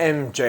MJ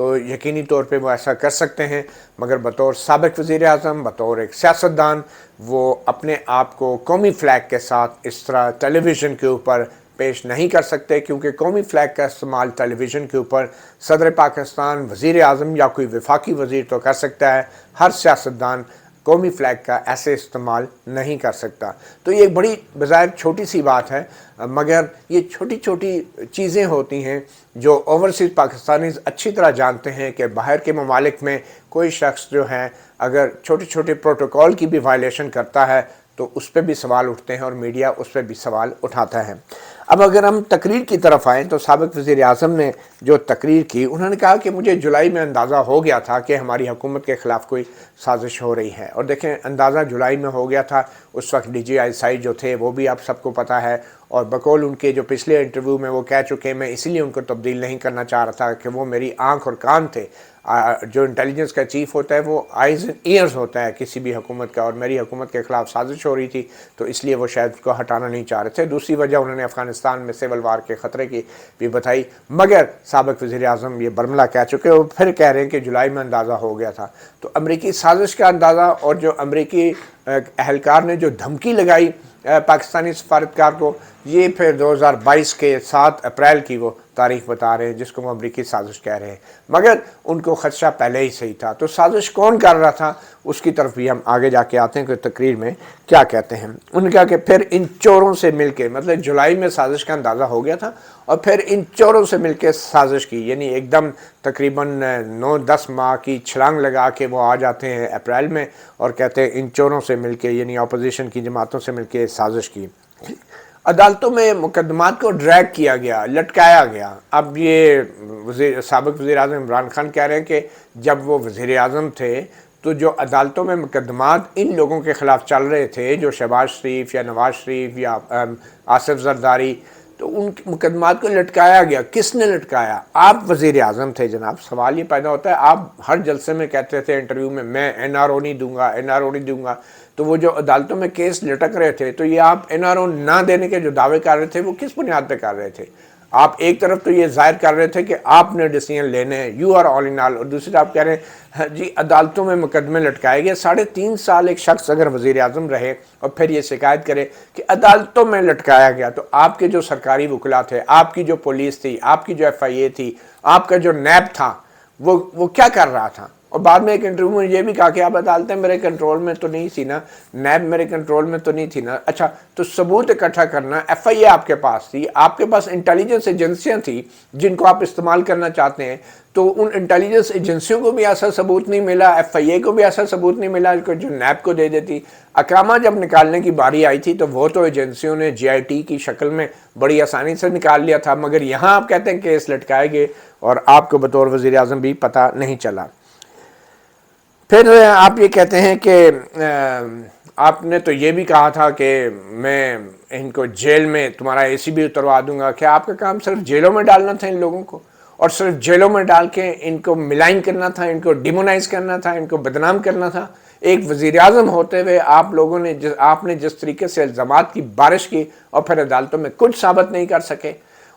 تو یقینی طور پہ وہ ایسا کر سکتے ہیں، مگر بطور سابق وزیر اعظم، بطور ایک سیاستدان، وہ اپنے آپ کو قومی فلیگ کے ساتھ اس طرح ٹیلی ویژن کے اوپر پیش نہیں کر سکتے، کیونکہ قومی فلیگ کا استعمال ٹیلی ویژن کے اوپر صدر پاکستان، وزیر اعظم یا کوئی وفاقی وزیر تو کر سکتا ہے، ہر سیاستدان قومی فلیگ کا ایسے استعمال نہیں کر سکتا۔ تو یہ ایک بڑی بظاہر چھوٹی سی بات ہے، مگر یہ چھوٹی چھوٹی چیزیں ہوتی ہیں جو اوورسیز پاکستانیز اچھی طرح جانتے ہیں کہ باہر کے ممالک میں کوئی شخص جو ہے اگر چھوٹے چھوٹے پروٹوکول کی بھی وائلیشن کرتا ہے تو اس پہ بھی سوال اٹھتے ہیں اور میڈیا اس پہ بھی سوال اٹھاتا ہے۔ اب اگر ہم تقریر کی طرف آئیں تو سابق وزیر اعظم نے جو تقریر کی، انہوں نے کہا کہ مجھے جولائی میں اندازہ ہو گیا تھا کہ ہماری حکومت کے خلاف کوئی سازش ہو رہی ہے، اور دیکھیں اندازہ جولائی میں ہو گیا تھا۔ اس وقت ڈی جی آئی صاحب جو تھے وہ بھی آپ سب کو پتہ ہے، اور بقول ان کے جو پچھلے انٹرویو میں وہ کہہ چکے، میں اسی لیے ان کو تبدیل نہیں کرنا چاہ رہا تھا کہ وہ میری آنکھ اور کان تھے۔ جو انٹیلیجنس کا چیف ہوتا ہے وہ آئیز اینڈ ایئرز ہوتا ہے کسی بھی حکومت کا، اور میری حکومت کے خلاف سازش ہو رہی تھی تو اس لیے وہ شاید اس کو ہٹانا نہیں چاہ رہے تھے۔ دوسری وجہ انہوں نے افغانستان میں سول وار کے خطرے کی بھی بتائی، مگر سابق وزیر اعظم یہ برملا کہہ چکے اور پھر کہہ رہے ہیں کہ جولائی میں اندازہ ہو گیا تھا۔ تو امریکی سازش کا اندازہ، اور جو امریکی اہلکار نے جو دھمکی لگائی پاکستانی سفارتکار کو، یہ پھر 2022 کے 7 اپریل کی وہ تاریخ بتا رہے ہیں جس کو وہ امریکی سازش کہہ رہے ہیں، مگر ان کو خدشہ پہلے ہی صحیح تھا۔ تو سازش کون کر رہا تھا اس کی طرف بھی ہم آگے جا کے آتے ہیں کہ تقریر میں کیا کہتے ہیں۔ انہوں نے کہا کہ پھر ان چوروں سے مل کے، مطلب جولائی میں سازش کا اندازہ ہو گیا تھا اور پھر ان چوروں سے مل کے سازش کی، یعنی ایک دم تقریباً 9-10 ماہ کی چھلانگ لگا کے وہ آ جاتے ہیں اپریل میں اور کہتے ہیں ان چوروں سے مل کے، یعنی اپوزیشن کی جماعتوں سے مل کے سازش کی۔ عدالتوں میں مقدمات کو ڈریگ کیا گیا، لٹکایا گیا۔ اب یہ سابق وزیر اعظم عمران خان کہہ رہے ہیں کہ جب وہ وزیر اعظم تھے تو جو عدالتوں میں مقدمات ان لوگوں کے خلاف چل رہے تھے، جو شہباز شریف یا نواز شریف یا آصف زرداری، تو ان مقدمات کو لٹکایا گیا۔ کس نے لٹکایا؟ آپ وزیر اعظم تھے جناب۔ سوال یہ پیدا ہوتا ہے، آپ ہر جلسے میں کہتے تھے انٹرویو میں این آر او نہیں دوں گا، این آر او نہیں دوں گا، تو وہ جو عدالتوں میں کیس لٹک رہے تھے تو یہ آپ این آر او نہ دینے کے جو دعوے کر رہے تھے وہ کس بنیاد پہ کر رہے تھے؟ آپ ایک طرف تو یہ ظاہر کر رہے تھے کہ آپ نے ڈیسیژن لینے ہیں، یو آر آل ان آل، اور دوسری طرف آپ کہہ رہے ہیں جی عدالتوں میں مقدمے لٹکائے گئے۔ 3.5 سال ایک شخص اگر وزیر اعظم رہے اور پھر یہ شکایت کرے کہ عدالتوں میں لٹکایا گیا، تو آپ کے جو سرکاری وکلا تھے، آپ کی جو پولیس تھی، آپ کی جو ایف آئی اے تھی، آپ کا جو نیب تھا، وہ کیا کر رہا تھا؟ اور بعد میں ایک انٹرویو میں یہ بھی کہا کہ آپ عدالتیں میرے کنٹرول میں تو نہیں تھی نا، نیب میرے کنٹرول میں تو نہیں تھی نا۔ اچھا، تو ثبوت اکٹھا کرنا، ایف آئی اے آپ کے پاس تھی، آپ کے پاس انٹیلیجنس ایجنسیاں تھیں جن کو آپ استعمال کرنا چاہتے ہیں، تو ان انٹیلیجنس ایجنسیوں کو بھی ایسا ثبوت نہیں ملا، ایف آئی اے کو بھی ایسا ثبوت نہیں ملا جو نیب کو دے دیتی۔ اقامہ جب نکالنے کی باری آئی تھی تو وہ تو ایجنسیوں نے جی آئی ٹی کی شکل میں بڑی آسانی سے نکال لیا تھا، مگر یہاں آپ کہتے ہیں کیس لٹکائے گئے اور آپ کو بطور وزیر اعظم بھی پتہ نہیں چلا۔ پھر آپ یہ کہتے ہیں کہ آپ نے تو یہ بھی کہا تھا کہ میں ان کو جیل میں تمہارا اے سی بھی اتروا دوں گا۔ کیا آپ کا کام صرف جیلوں میں ڈالنا تھا ان لوگوں کو، اور صرف جیلوں میں ڈال کے ان کو ملائن کرنا تھا، ان کو ڈیمونائز کرنا تھا، ان کو بدنام کرنا تھا؟ ایک وزیر اعظم ہوتے ہوئے آپ نے جس طریقے سے الزامات کی بارش کی اور پھر عدالتوں میں کچھ ثابت نہیں کر سکے،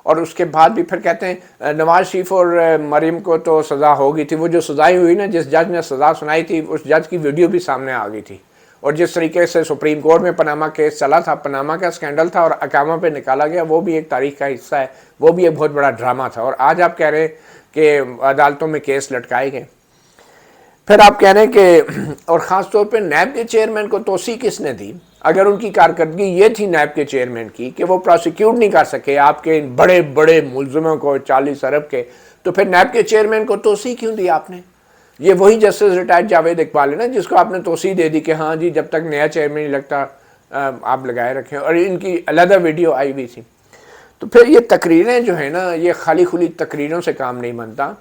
اور اس کے بعد بھی پھر کہتے ہیں نواز شریف اور مریم کو تو سزا ہو گئی تھی۔ وہ جو سزائیں ہوئی نا، جس جج نے سزا سنائی تھی اس جج کی ویڈیو بھی سامنے آ گئی تھی، اور جس طریقے سے سپریم کورٹ میں پناما کیس چلا تھا، پناما کا سکینڈل تھا اور اقامہ پہ نکالا گیا، وہ بھی ایک تاریخ کا حصہ ہے، وہ بھی ایک بہت بڑا ڈرامہ تھا۔ اور آج آپ کہہ رہے ہیں کہ عدالتوں میں کیس لٹکائے گئے۔ پھر آپ کہہ رہے ہیں کہ اور خاص طور پہ نیب کے چیئرمین کو توسیع کس نے دی؟ اگر ان کی کارکردگی یہ تھی نیب کے چیئرمین کی کہ وہ پروسیکیوٹ نہیں کر سکے آپ کے بڑے بڑے ملزموں کو 40 ارب کے، تو پھر نیب کے چیئرمین کو توسیع کیوں دی آپ نے؟ یہ وہی جسٹس ریٹائرڈ جاوید اقبال ہے نا جس کو آپ نے توسیع دے دی کہ ہاں جی جب تک نیا چیئرمین نہیں لگتا آپ لگائے رکھیں، اور ان کی علیحدہ ویڈیو آئی ہوئی تھی۔ تو پھر یہ تقریریں جو ہیں نا، یہ خالی خلی تقریروں سے کام نہیں بنتا۔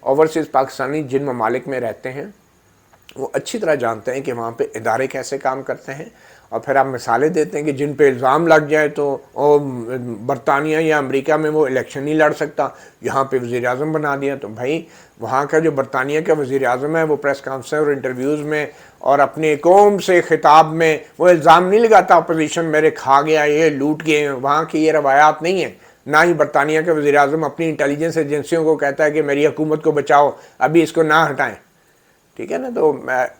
اوورسیز پاکستانی جن ممالک میں رہتے ہیں وہ اچھی طرح جانتے ہیں کہ وہاں پہ ادارے کیسے کام کرتے ہیں، اور پھر آپ مثالیں دیتے ہیں کہ جن پہ الزام لگ جائے تو برطانیہ یا امریکہ میں وہ الیکشن نہیں لڑ سکتا، یہاں پہ وزیر اعظم بنا دیا۔ تو بھائی وہاں کا جو برطانیہ کا وزیر اعظم ہے وہ پریس کانفرنس اور انٹرویوز میں اور اپنے قوم سے خطاب میں وہ الزام نہیں لگاتا اپوزیشن میرے کھا گیا، یہ لوٹ گئے، وہاں کی یہ روایات نہیں ہیں۔ نہ ہی برطانیہ کے وزیر اعظم اپنی انٹیلیجنس ایجنسیوں کو کہتا ہے کہ میری حکومت کو بچاؤ، ابھی اس کو نہ ہٹائیں، ٹھیک ہے نا۔ تو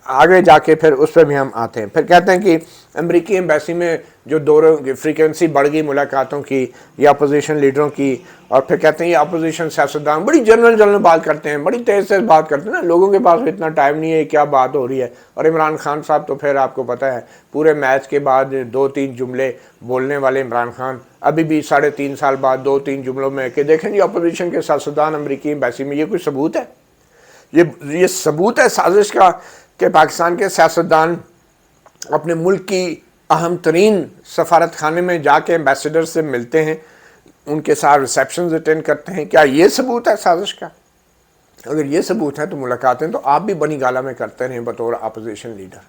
آگے جا کے پھر اس پہ بھی ہم آتے ہیں۔ پھر کہتے ہیں کہ امریکی ایمبیسی میں جو دوروں کی فریکوینسی بڑھ گئی ملاقاتوں کی یا اپوزیشن لیڈروں کی، اور پھر کہتے ہیں یہ اپوزیشن سیاستدان بڑی جنرل بات کرتے ہیں، بڑی تیز بات کرتے ہیں نا، لوگوں کے پاس اتنا ٹائم نہیں ہے کیا بات ہو رہی ہے۔ اور عمران خان صاحب تو پھر آپ کو پتہ ہے پورے میچ کے بعد 2-3 جملے بولنے والے عمران خان ابھی بھی 3.5 سال بعد 2-3 جملوں میں کہ دیکھیں جی اپوزیشن کے سیاستدان امریکی ایمبیسی میں، یہ کوئی ثبوت ہے؟ یہ ثبوت ہے سازش کا کہ پاکستان کے سیاستدان اپنے ملک کی اہم ترین سفارت خانے میں جا کے ایمبیسیڈر سے ملتے ہیں، ان کے ساتھ ریسیپشنز اٹینڈ کرتے ہیں؟ کیا یہ ثبوت ہے سازش کا؟ اگر یہ ثبوت ہے تو ملاقاتیں تو آپ بھی بنی گالا میں کرتے رہیں بطور اپوزیشن لیڈر۔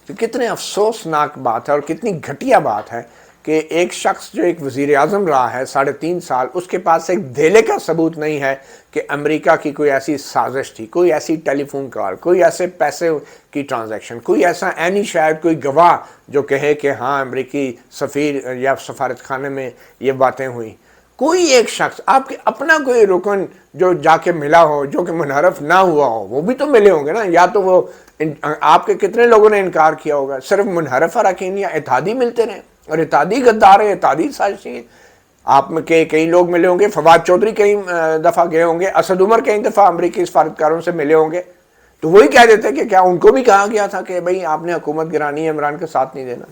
تو کتنے افسوسناک بات ہے اور کتنی گھٹیا بات ہے کہ ایک شخص جو ایک وزیر اعظم رہا ہے 3.5 سال، اس کے پاس ایک دھیلے کا ثبوت نہیں ہے کہ امریکہ کی کوئی ایسی سازش تھی، کوئی ایسی ٹیلی فون کال، کوئی ایسے پیسے کی ٹرانزیکشن، کوئی ایسا عینی شاید کوئی گواہ جو کہے کہ ہاں امریکی سفیر یا سفارت خانے میں یہ باتیں ہوئیں۔ کوئی ایک شخص آپ کے اپنا کوئی رکن جو جا کے ملا ہو، جو کہ منحرف نہ ہوا ہو، وہ بھی تو ملے ہوں گے نا۔ یا تو وہ آپ کے کتنے لوگوں نے انکار کیا ہوگا؟ صرف منحرف اراکین یا اتحادی ملتے رہے، اور اتحادی غدار ہے، اتحادی سازشی ہیں۔ آپ میں کئی لوگ ملے ہوں گے، فواد چودھری کئی دفعہ گئے ہوں گے، اسد عمر کئی دفعہ امریکی سفارتکاروں سے ملے ہوں گے، تو وہی کہہ دیتے کہ کیا ان کو بھی کہا گیا تھا کہ بھئی آپ نے حکومت گرانی ہے، عمران کے ساتھ نہیں دینا۔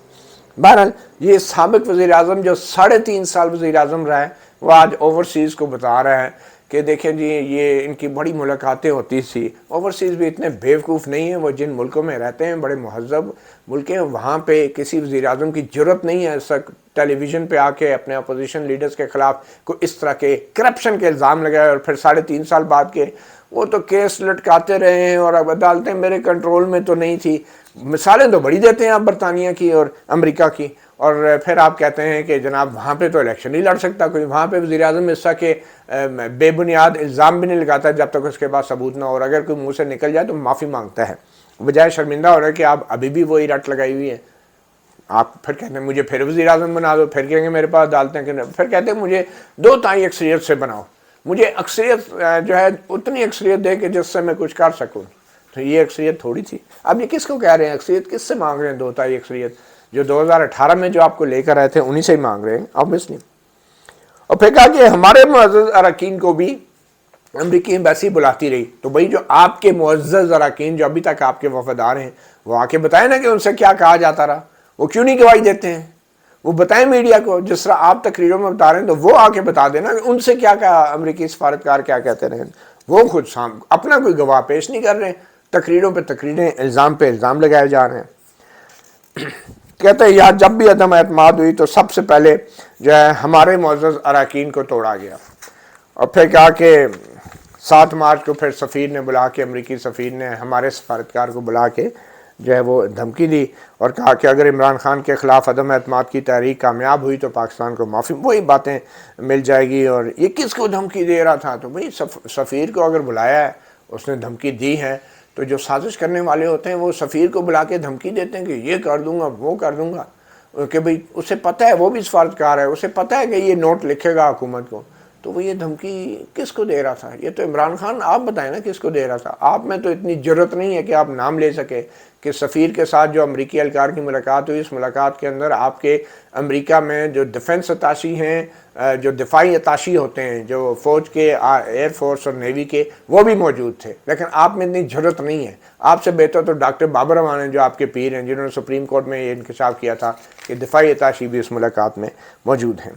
بہرحال یہ سابق وزیر اعظم جو 3.5 سال وزیر اعظم رہا ہے، وہ آج اوورسیز کو بتا رہا ہے کہ دیکھیں جی یہ ان کی بڑی ملاقاتیں ہوتی تھی۔ اوورسیز بھی اتنے بیوقوف نہیں ہیں، وہ جن ملکوں میں رہتے ہیں بڑے مہذب ملک ہیں، وہاں پہ کسی وزیر اعظم کی جرت نہیں ہے اس وقت ٹیلی ویژن پہ آ کے اپنے اپوزیشن لیڈرز کے خلاف کوئی اس طرح کے کرپشن کے الزام لگائے، اور پھر 3.5 سال بعد کے وہ تو کیس لٹکاتے رہے ہیں اور اب عدالتیں میرے کنٹرول میں تو نہیں تھی۔ مثالیں تو بڑی دیتے ہیں آپ برطانیہ کی اور امریکہ کی، اور پھر آپ کہتے ہیں کہ جناب وہاں پہ تو الیکشن نہیں لڑ سکتا کوئی، وہاں پہ وزیر اعظم اس طرح کے بے بنیاد الزام بھی نہیں لگاتا جب تک اس کے پاس ثبوت نہ ہو، اور اگر کوئی منہ سے نکل جائے تو معافی مانگتا ہے، بجائے شرمندہ ہو رہا ہے کہ آپ ابھی بھی وہی رٹ لگائی ہوئی ہے۔ آپ پھر کہتے ہیں مجھے پھر وزیر اعظم بنا دو، پھر کہیں گے میرے پاس عدالتیں، پھر کہتے ہیں مجھے 2 تہائی اکثریت سے بناؤ، مجھے اکثریت جو ہے اتنی اکثریت دے کہ جس سے میں کچھ کر سکوں۔ تو یہ اکثریت تھوڑی تھی۔ اب یہ کس کو کہہ رہے ہیں اکثریت؟ کس سے مانگ رہے ہیں 2 تہائی اکثریت؟ جو 2018 میں جو آپ کو لے کر آئے تھے انہی سے ہی مانگ رہے ہیں obviously۔ اور پھر کہا کہ ہمارے معزز اراکین کو بھی امریکی ایمبیسی بلاتی رہی، تو بھئی جو آپ کے معزز اراکین جو ابھی تک آپ کے وفادار ہیں وہ آ کے بتائیں نا کہ ان سے کیا کہا جاتا رہا، وہ کیوں نہیں گواہی دیتے ہیں؟ وہ بتائیں میڈیا کو، جس طرح آپ تقریروں میں بتا رہے ہیں تو وہ آ کے بتا دینا کہ ان سے کیا کہا، امریکی سفارتکار کیا کہتے رہے۔ وہ خود اپنا کوئی گواہ پیش نہیں کر رہے، تقریروں پہ تقریریں، الزام پہ الزام لگائے جا رہے ہیں۔ کہتے ہیں یہاں جب بھی عدم اعتماد ہوئی تو سب سے پہلے جو ہے ہمارے معزز اراکین کو توڑا گیا، اور پھر کہا کہ 7 مارچ کو پھر سفیر نے بلا کے، امریکی سفیر نے ہمارے سفارتکار کو بلا کے جو ہے وہ دھمکی دی، اور کہا کہ اگر عمران خان کے خلاف عدم اعتماد کی تحریک کامیاب ہوئی تو پاکستان کو معافی، وہی باتیں مل جائے گی۔ اور یہ کس کو دھمکی دے رہا تھا؟ تو بھئی سفیر کو اگر بلایا ہے، اس نے دھمکی دی ہے، تو جو سازش کرنے والے ہوتے ہیں وہ سفیر کو بلا کے دھمکی دیتے ہیں کہ یہ کر دوں گا، وہ کر دوں گا، کہ بھئی اسے پتہ ہے، وہ بھی سفارتکار ہے، اسے پتہ ہے کہ یہ نوٹ لکھے گا حکومت کو، تو وہ یہ دھمکی کس کو دے رہا تھا؟ یہ تو عمران خان، آپ بتائیں نا کس کو دے رہا تھا؟ آپ میں تو اتنی جرت نہیں ہے کہ آپ نام لے سکے کہ سفیر کے ساتھ جو امریکی اہلکار کی ملاقات ہوئی، اس ملاقات کے اندر آپ کے امریکہ میں جو ڈیفنس اتاشی ہیں، جو دفاعی اتاشی ہوتے ہیں، جو فوج کے، ایئر فورس اور نیوی کے، وہ بھی موجود تھے، لیکن آپ میں اتنی جرت نہیں ہے۔ آپ سے بہتر تو ڈاکٹر بابر امان ہیں جو آپ کے پیر ہیں، جنہوں نے سپریم کورٹ میں یہ انکشاف کیا تھا کہ دفاعی اتاشی بھی اس ملاقات میں موجود ہیں۔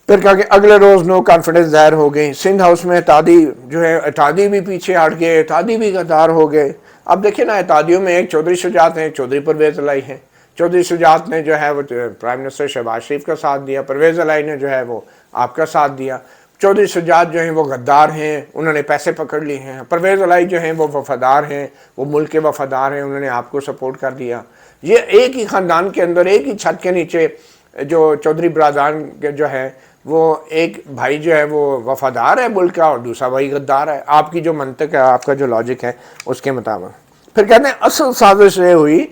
پھر کہا کہ اگلے روز نو کانفیڈنس ظاہر ہو گئی، سندھ ہاؤس میں اتحادی جو ہے، اتحادی بھی پیچھے ہٹ گئے، اتحادی بھی غدار ہو گئے۔ اب دیکھیں نا، اتحادیوں میں ایک چودھری شجاعت ہیں، چودھری پرویز الہی ہیں۔ چودھری شجاعت نے جو ہے وہ پرائم منسٹر شہباز شریف کا ساتھ دیا، پرویز الہی نے جو ہے وہ آپ کا ساتھ دیا۔ چودھری شجاعت جو ہیں وہ غدار ہیں، انہوں نے پیسے پکڑ لیے ہیں۔ پرویز الہی جو ہیں وہ وفادار ہیں، وہ ملک کے وفادار ہیں، انہوں نے آپ کو سپورٹ کر دیا۔ یہ ایک ہی خاندان کے اندر، ایک ہی چھت کے نیچے جو چودھری برادران کے جو ہے وہ ایک بھائی جو ہے وہ وفادار ہے ملک کا اور دوسرا بھائی غدار ہے، آپ کی جو منطق ہے، آپ کا جو لاجک ہے اس کے مطابق۔ پھر کہتے ہیں اصل سازش یہ ہوئی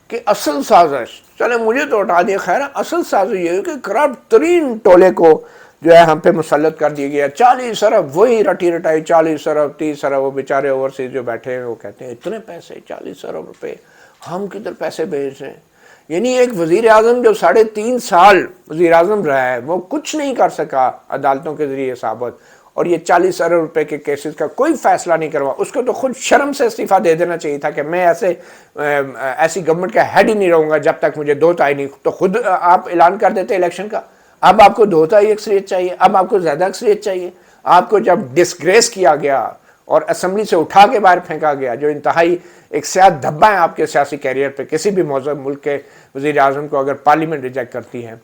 کہ اصل سازش، چلے مجھے تو اٹھا دیا، خیر اصل سازش یہ ہے کہ کرپٹ ترین ٹولے کو جو ہے ہم پہ مسلط کر دیا گیا. 40 ارب، وہی رٹی رٹائی 40 ارب 30 ارب. وہ بیچارے اوورسیز جو بیٹھے ہیں وہ کہتے ہیں اتنے پیسے 40 ارب روپے ہم کدھر پیسے بھیج رہے ہیں. یعنی ایک وزیر اعظم جو 3.5 سال وزیر اعظم رہا ہے وہ کچھ نہیں کر سکا عدالتوں کے ذریعے ثابت، اور یہ 40 ارب روپے کے کیسز کا کوئی فیصلہ نہیں کروا. اس کو تو خود شرم سے استعفیٰ دے دینا چاہیے تھا کہ میں ایسی گورنمنٹ کا ہیڈ ہی نہیں رہوں گا جب تک مجھے 2 تہائی نہیں. تو خود آپ اعلان کر دیتے الیکشن کا. اب آپ کو 2 تہائی اکثریت چاہیے، اب آپ کو زیادہ اکثریت چاہیے. آپ کو جب ڈسگریس کیا گیا اور اسمبلی سے اٹھا کے باہر پھینکا گیا، جو انتہائی ایک سیاہ دھبا ہے آپ کے سیاسی کیریئر پہ، کسی بھی مہذب ملک کے وزیر اعظم کو اگر پارلیمنٹ ریجیکٹ کرتی ہے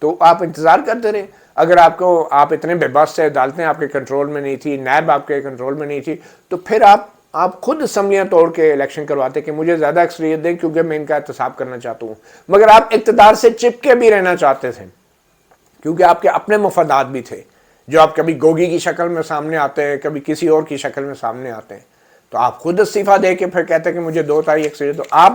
تو آپ انتظار کرتے رہے. اگر آپ اتنے بے بس سے، عدالتیں آپ کے کنٹرول میں نہیں تھی، نیب آپ کے کنٹرول میں نہیں تھی، تو پھر آپ خود اسمبلیاں توڑ کے الیکشن کرواتے کہ مجھے زیادہ اکثریت دیں کیونکہ میں ان کا احتساب کرنا چاہتا ہوں. مگر آپ اقتدار سے چپکے بھی رہنا چاہتے تھے کیونکہ آپ کے اپنے مفادات بھی تھے جو آپ کبھی گوگی کی شکل میں سامنے آتے ہیں، کبھی کسی اور کی شکل میں سامنے آتے ہیں. تو آپ خود استعفیٰ دے کے پھر کہتے ہیں کہ مجھے 2 تہائی اکثریت. تو آپ